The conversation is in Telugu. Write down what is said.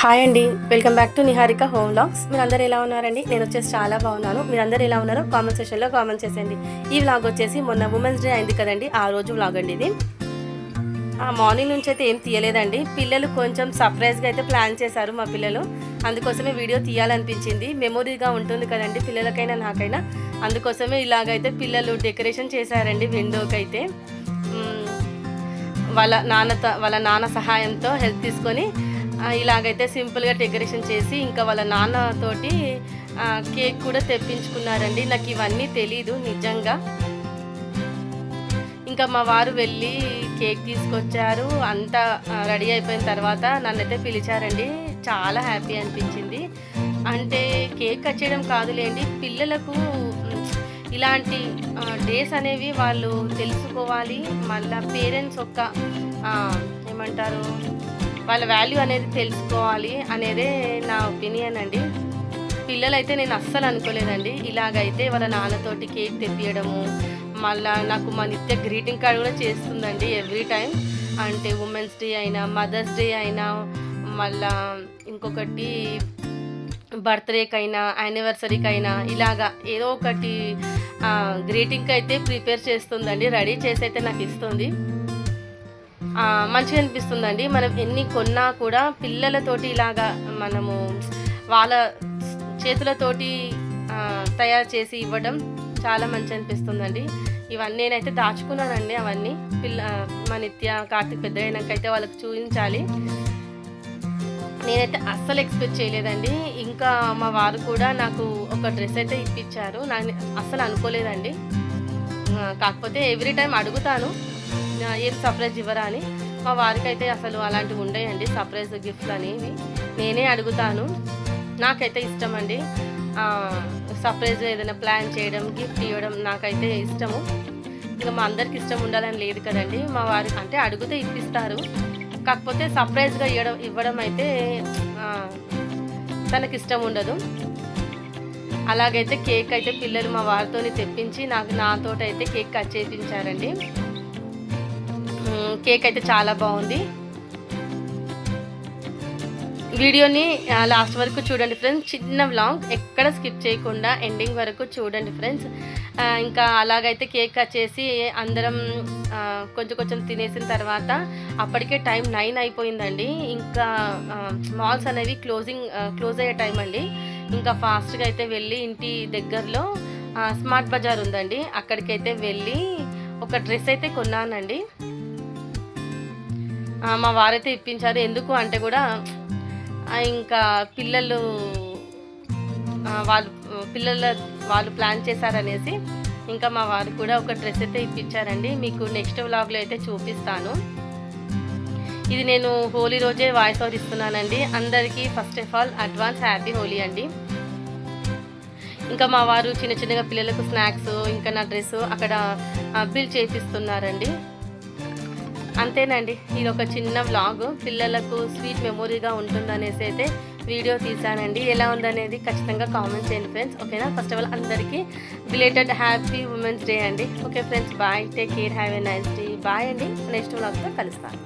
హాయ్ అండి, welcome back to Niharika home vlogs. మీరందరూ ఎలా ఉన్నారండి? నేను వచ్చేసి చాలా బాగున్నాను. మీరందరూ ఎలా ఉన్నారో కామెంట్ సెక్షన్లో కామెంట్ చేసేయండి. ఈ వ్లాగ్ వచ్చేసి మొన్న ఉమెన్స్ డే అయింది కదండి, ఆ రోజు వ్లాగ్ అండి ఇది. మార్నింగ్ నుంచి అయితే ఏం తీయలేదండి. పిల్లలు కొంచెం సర్ప్రైజ్గా అయితే ప్లాన్ చేశారు మా పిల్లలు. అందుకోసమే వీడియో తీయాలనిపించింది. మెమొరీగా ఉంటుంది కదండి పిల్లలకైనా నాకైనా. అందుకోసమే ఇలాగైతే పిల్లలు డెకరేషన్ చేశారండి విండోకి అయితే. వాళ్ళ నాన్న సహాయంతో హెల్ప్ తీసుకొని ఇలాగైతే సింపుల్గా డెకరేషన్ చేసి ఇంకా వాళ్ళ నాన్నతోటి కేక్ కూడా తెప్పించుకున్నారండి. నాకు ఇవన్నీ తెలీదు నిజంగా. ఇంకా మా వారు వెళ్ళి కేక్ తీసుకొచ్చారు. అంతా రెడీ అయిపోయిన తర్వాత నన్నైతే పిలిచారండి. చాలా హ్యాపీ అనిపించింది. అంటే కేక్ కట్ చేయడం కాదులేండి, పిల్లలకు ఇలాంటి డేస్ అనేవి వాళ్ళు తెలుసుకోవాలి. మళ్ళీ పేరెంట్స్ ఏమంటారు, వాళ్ళ వాల్యూ అనేది తెలుసుకోవాలి అనేదే నా ఒపీనియన్ అండి. పిల్లలైతే నేను అస్సలు అనుకోలేదండి ఇలాగైతే వాళ్ళ నాన్నతోటి కేక్ తెప్పియడము. మళ్ళీ నాకు మా నిత్య గ్రీటింగ్ కార్డ్ కూడా చేస్తుందండి ఎవ్రీ టైం. అంటే ఉమెన్స్ డే అయినా, మదర్స్ డే అయినా, మళ్ళా ఇంకొకటి బర్త్డేకైనా, యానివర్సరీకైనా ఇలాగా ఏదో ఒకటి గ్రీటింగ్కి అయితే ప్రిపేర్ చేస్తుందండి. రెడీ చేసి అయితే నాకు ఇస్తుంది. మంచిగా అనిపిస్తుందండి. మనం ఎన్ని కొన్నా కూడా పిల్లలతోటి ఇలాగా మనము వాళ్ళ చేతులతోటి తయారు చేసి ఇవ్వడం చాలా మంచి అనిపిస్తుందండి. ఇవన్నీ నేనైతే దాచుకున్నానండి. అవన్నీ మా నిత్య కార్తీక్ పెద్ద అయినాకైతే వాళ్ళకి చూపించాలి. నేనైతే అస్సలు ఎక్స్పెక్ట్ చేయలేదండి. ఇంకా మా వారు కూడా నాకు ఒక డ్రెస్ అయితే ఇప్పించారు. నాకు అస్సలు అనుకోలేదండి. కాకపోతే ఎవ్రీ టైం అడుగుతాను ఏం సర్ప్రైజ్ ఇవ్వరా అని. మా వారికి అయితే అసలు అలాంటివి ఉండేయండి, సర్ప్రైజ్ గిఫ్ట్లు అనేవి. నేనే అడుగుతాను. నాకైతే ఇష్టం అండి సర్ప్రైజ్ ఏదైనా ప్లాన్ చేయడం, గిఫ్ట్ ఇవ్వడం నాకైతే ఇష్టము. ఇంకా మా అందరికి ఇష్టం ఉండాలని లేదు కదండి. మా వారికి అంటే అడిగితే ఇప్పిస్తారు. కాకపోతే సర్ప్రైజ్గా ఇవ్వడం అయితే తనకి ఇష్టం ఉండదు. అలాగైతే కేక్ అయితే పిల్లలు మా వారితో తెప్పించి నాతో అయితే కేక్ కట్ చేయించారండి. కేక్ అయితే చాలా బాగుంది. వీడియోని లాస్ట్ వరకు చూడండి ఫ్రెండ్స్. చిన్న వ్లాగ్, ఎక్కడ స్కిప్ చేయకుండా ఎండింగ్ వరకు చూడండి ఫ్రెండ్స్. ఇంకా అలాగైతే కేక్ కట్ చేసి అందరం కొంచెం తినేసిన తర్వాత అప్పటికే టైం 9 అయిపోయిందండి. ఇంకా మాల్స్ అనేవి క్లోజ్ అయ్యే టైం అండి. ఇంకా ఫాస్ట్గా అయితే వెళ్ళి ఇంటి దగ్గరలో స్మార్ట్ బజార్ ఉందండి, అక్కడికైతే వెళ్ళి ఒక డ్రెస్ అయితే కొన్నానండి. మా వారైతే ఇప్పించారు. ఎందుకు అంటే కూడా ఇంకా వాళ్ళు ప్లాన్ చేశారనేసి ఇంకా మా వారు కూడా ఒక డ్రెస్ అయితే ఇప్పించారండి. మీకు నెక్స్ట్ వ్లాగ్లో అయితే చూపిస్తాను. ఇది నేను హోలీ రోజే వాయిస్ ఓవర్ ఇస్తున్నానండి. అందరికీ first of all advance happy Holi అండి. ఇంకా మా వారు చిన్నగా పిల్లలకు స్నాక్స్, ఇంకా నా డ్రెస్ అక్కడ బిల్ చేపిస్తున్నారండి. అంతేనండి, ఇది ఒక చిన్న వ్లాగ్. పిల్లలకు స్వీట్ మెమొరీగా ఉంటుందనేసి అయితే వీడియో తీసానండి. ఎలా ఉందనేది ఖచ్చితంగా కామెంట్ చేయండి ఫ్రెండ్స్. ఓకేనా? ఫస్ట్ ఆఫ్ ఆల్ అందరికీ బిలేటెడ్ హ్యాపీ ఉమెన్స్ డే అండి. Okay friends, bye, take care, have a nice day. Bye అండి. నెక్స్ట్ వ్లాగ్తో కలుస్తాను.